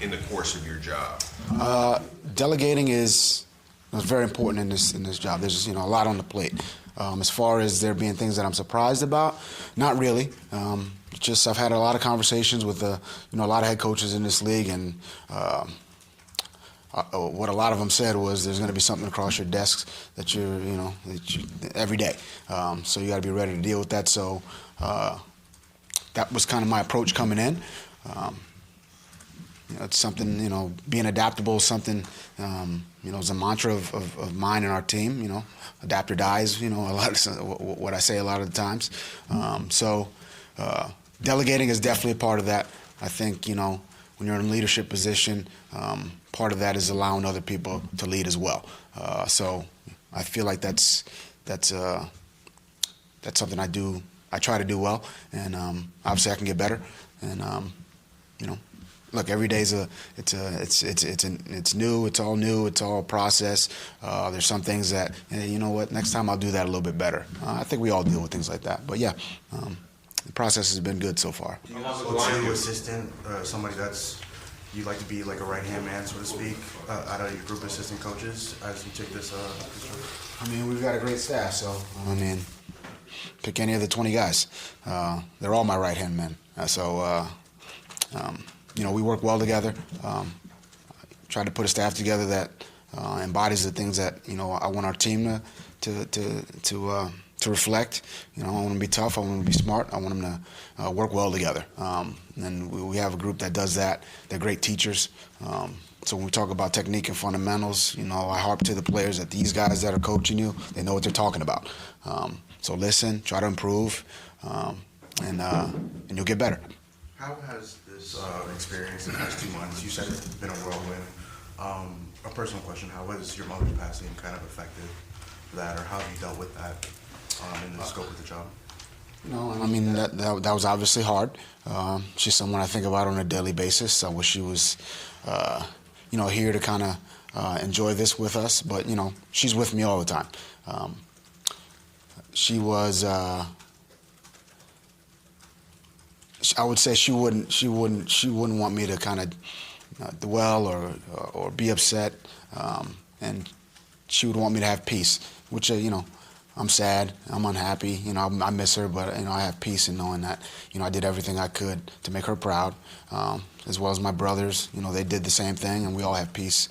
in the course of your job? Delegating is very important in this job. There's a lot on the plate. As far as there being things that I'm surprised about, not really. Just I've had a lot of conversations with a lot of head coaches in this league, and what a lot of them said was there's going to be something across your desks that every day. So you got to be ready to deal with that. So that was kind of my approach coming in. It's something, being adaptable is something, is a mantra of mine and our team, adapt or die is, what I say a lot of the times. So delegating is definitely a part of that. I think, when you're in a leadership position, part of that is allowing other people to lead as well. So I feel like that's something I try to do well, and obviously I can get better. And look, every day it's new. It's all new. It's all a process. There's some things that next time I'll do that a little bit better. I think we all deal with things like that. But yeah, the process has been good so far. Do you have a go-to assistant, somebody you'd like to be like a right-hand man, so to speak, out of your group of assistant coaches as you take this? We've got a great staff, so pick any of the 20 guys. They're all my right-hand men. We work well together. Try to put a staff together that embodies the things that I want our team to reflect. I want them to be tough. I want them to be smart. I want them to work well together. And we have a group that does that. They're great teachers. So when we talk about technique and fundamentals, I harp to the players that these guys that are coaching you, they know what they're talking about. So listen, try to improve, and you'll get better. How has this experience in the past 2 months, you said it's been a whirlwind, a personal question, how has your mother's passing kind of affected that, or how have you dealt with that in the scope of the job? That was obviously hard. She's someone I think about on a daily basis. I wish she was, here to kind of enjoy this with us, but she's with me all the time. She was. I would say she wouldn't want me to kind of dwell or be upset, and she would want me to have peace, which I'm sad, I'm unhappy, I miss her, but I have peace in knowing that I did everything I could to make her proud, as well as my brothers. They did the same thing, and we all have peace,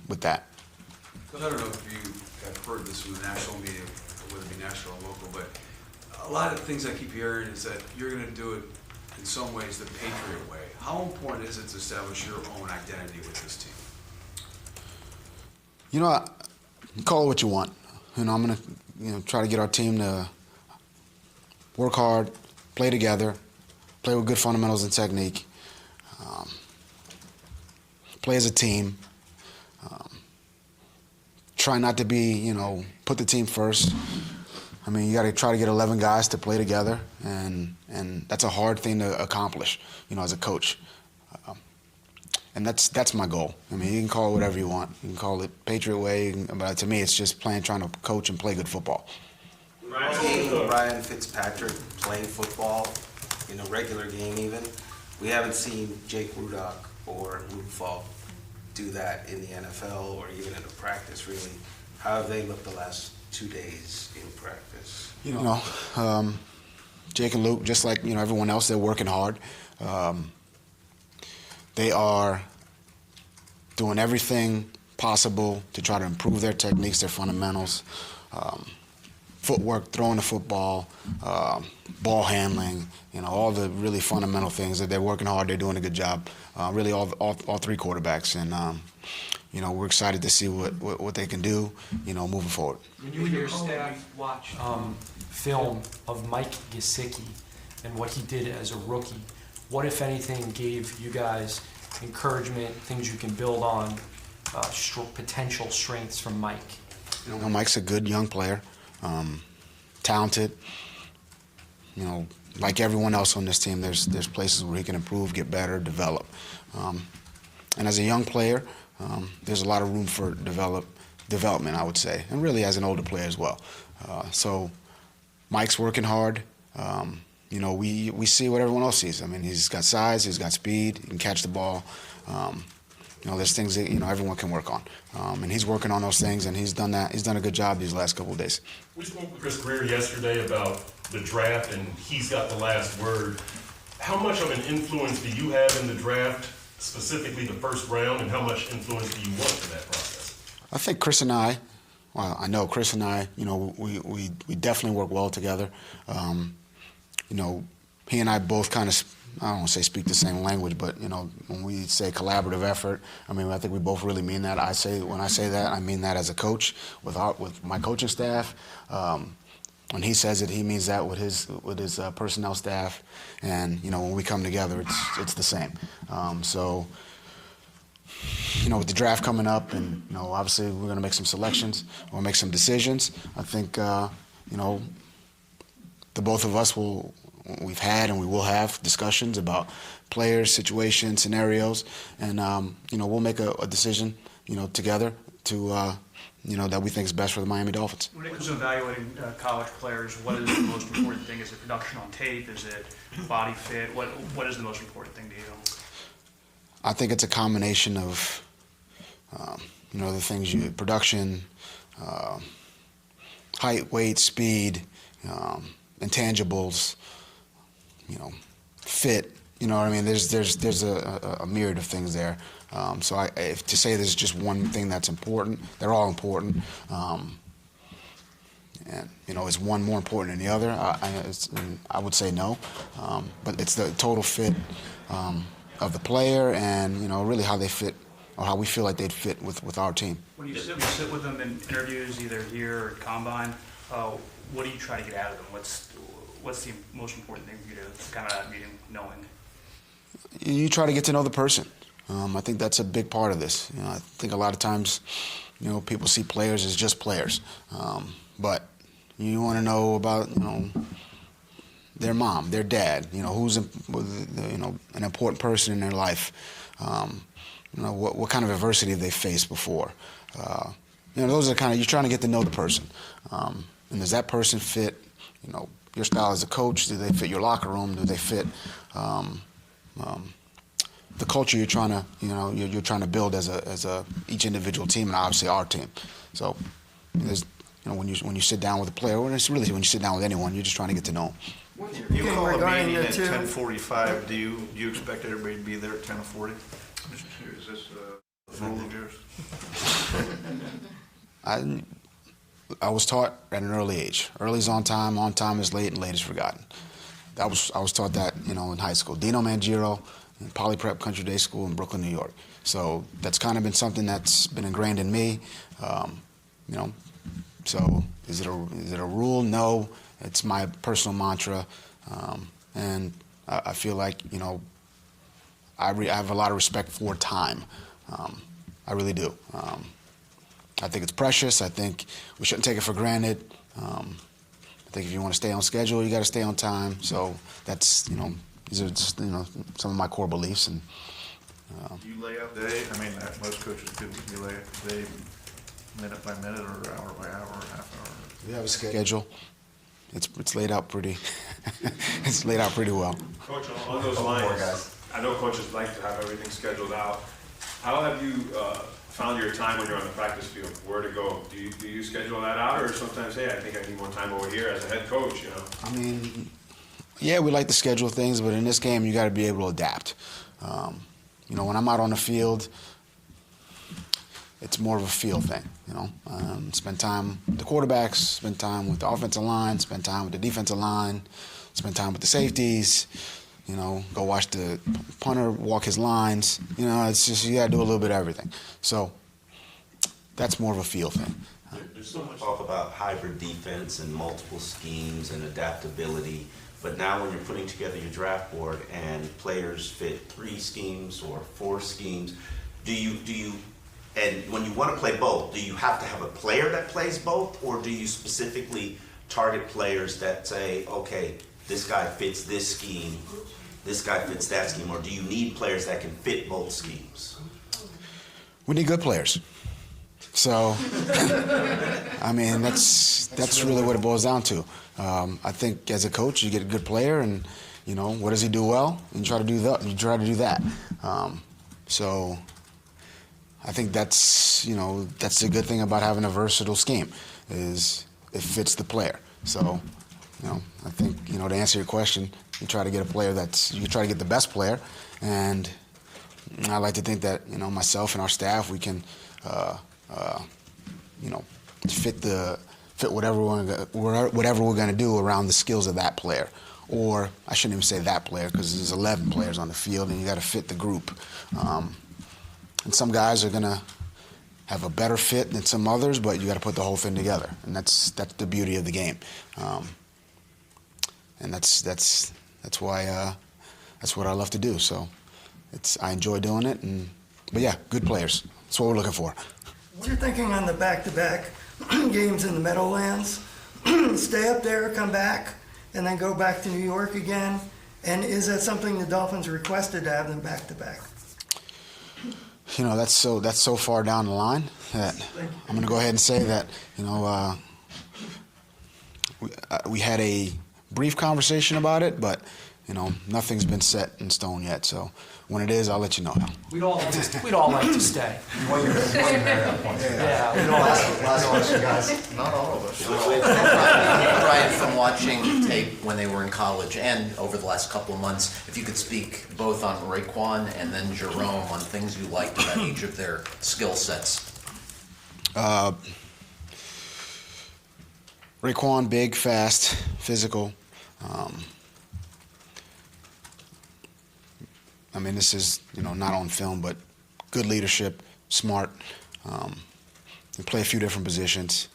with that. I don't know if you have heard this from the national media, whether it be national or local, but a lot of things I keep hearing is that you're going to do it in some ways the Patriot way. How important is it to establish your own identity with this team? Call it what you want. I'm going to try to get our team to work hard, play together, play with good fundamentals and technique, play as a team, try not to be, put the team first. You got to try to get 11 guys to play together, and that's a hard thing to accomplish, as a coach. And that's my goal. You can call it whatever you want. You can call it Patriot way, but to me, it's just trying to coach and play good football. Ryan Fitzpatrick playing football in a regular game even. We haven't seen Jake Rudock or Luke Falk do that in the NFL or even in a practice, really. How have they looked the last 2 days in practice? Jake and Luke, just like everyone else, they're working hard. They are doing everything possible to try to improve their techniques, their fundamentals, footwork, throwing the football, ball handling, all the really fundamental things that they're working hard. They're doing a good job. Really, all 3 quarterbacks, and we're excited to see what they can do, moving forward. When you and your staff watch film of Mike Gesicki and what he did as a rookie, what, if anything, gave you guys encouragement, things you can build on, potential strengths from Mike? Mike's a good young player, talented. Like everyone else on this team, there's places where he can improve, get better, develop. And as a young player, there's a lot of room for development, I would say, and really as an older player as well. So Mike's working hard. we see what everyone else sees. I mean, he's got size, he's got speed, he can catch the ball. There's things that everyone can work on, and he's working on those things, and he's done that. He's done a good job these last couple of days. We spoke with Chris Grier yesterday about the draft, and he's got the last word. How much of an influence do you have in the draft, specifically the first round, and how much influence do you want for that process? I think Chris and I, well, I know Chris and I, we definitely work well together. He and I both kind of, I don't want to say speak the same language, but when we say collaborative effort, I mean, I think we both really mean that. When I say that, I mean that as a coach with my coaching staff. When he says it, he means that with his personnel staff, and when we come together, it's the same. So with the draft coming up, and obviously we're going to make some selections or make some decisions. I think the both of us we've had and we will have discussions about players, situations, scenarios, and we'll make a decision together to that we think is best for the Miami Dolphins. When it comes to evaluating college players, what is the most important thing? Is it production on tape? Is it body fit? What is the most important thing to you? I think it's a combination of the things production, height, weight, speed, intangibles, fit. You know what I mean? There's a myriad of things there. So if to say there's just one thing that's important, they're all important. And is one more important than the other? I would say no. But it's the total fit of the player, and really how they fit, or how we feel like they'd fit with our team. When you sit with them in interviews, either here or at Combine, what do you try to get out of them? What's the most important thing for you to come out of that meeting knowing? You try to get to know the person. I think that's a big part of this. I think a lot of times, people see players as just players, but you want to know about, their mom, their dad. Who's an important person in their life. What kind of adversity have they faced before. Those are you're trying to get to know the person. And does that person fit, your style as a coach? Do they fit your locker room? Do they fit the culture you're trying to, you're trying to build as a each individual team, and obviously our team. So, there's, when you sit down with a player, or it's really when you sit down with anyone, you're just trying to get to know them. You call a meeting at 10:45. Do you expect everybody to be there at 10:40? Is this a rule of yours? I was taught at an early age. Early is on time is late, and late is forgotten. I was taught that, in high school. Dino Mangiero, in Poly Prep Country Day School in Brooklyn, New York. So that's kind of been something that's been ingrained in me. So is it a rule? No. It's my personal mantra, and I feel like I have a lot of respect for time. I really do. I think it's precious. I think we shouldn't take it for granted. I think if you want to stay on schedule, you got to stay on time. So that's these are just some of my core beliefs. And Do you lay out the day? I mean, most coaches do. You lay out the day minute by minute, or hour by hour, or half hour. we have a schedule. It's laid out pretty. It's laid out pretty well. Coach, on those lines, I know coaches like to have everything scheduled out. How have you found your time when you're on the practice field? Where to go? Do you schedule that out, or sometimes, hey, I think I need more time over here as a head coach? I mean, yeah, we like to schedule things, but in this game, you got to be able to adapt. When I'm out on the field, it's more of a feel thing. Spend time with the quarterbacks, spend time with the offensive line, spend time with the defensive line, spend time with the safeties. Go watch the punter walk his lines. It's just you got to do a little bit of everything. So that's more of a feel thing. There's so much talk about hybrid defense and multiple schemes and adaptability, but now when you're putting together your draft board and players fit 3 schemes or 4 schemes, do you and when you want to play both, do you have to have a player that plays both, or do you specifically target players that say, okay, this guy fits this scheme, this guy fits that scheme, or do you need players that can fit both schemes? We need good players. So, I mean, that's really what it boils down to. I think as a coach, you get a good player, and you know what does he do well, and you try to do that. So, I think that's the good thing about having a versatile scheme, is it fits the player. So, I think to answer your question, you try to get a player you try to get the best player, and I like to think that myself and our staff, we can fit whatever we're going to do around the skills of that player. Or I shouldn't even say that player, because there's 11 players on the field, and you got to fit the group. And some guys are going to have a better fit than some others, but you got to put the whole thing together, and that's the beauty of the game. And that's why that's what I love to do. So I enjoy doing it, but yeah, good players. That's what we're looking for. What are you thinking on the back-to-back games in the Meadowlands? Stay up there, come back, and then go back to New York again? And is that something the Dolphins requested to have them back-to-back? That's so far down the line that I'm going to go ahead and say that we had a brief conversation about it, but nothing's been set in stone yet. So when it is, I'll let you know. We'd all like to stay. Yeah, we'd all Last question, guys. Not all of us. Brian, from watching tape when they were in college and over the last couple of months, if you could speak both on Raekwon and then Jerome on things you liked about each of their skill sets. Raekwon, big, fast, physical. I mean, this is not on film, but good leadership, smart. They play a few different positions.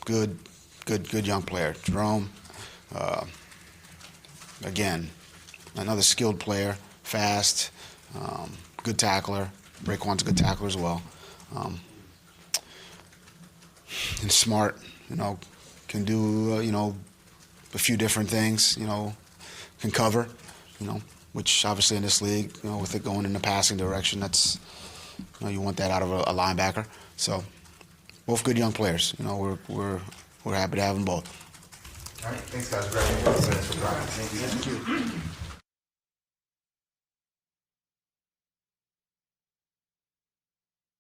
Good young player. Jerome, again, another skilled player, fast, good tackler. Raekwon's a good tackler as well. And smart, can do a few different things. Can cover, which obviously in this league, with it going in the passing direction, that's you want that out of a linebacker. So both good young players. We're happy to have them both. All right, thanks guys. Thank you.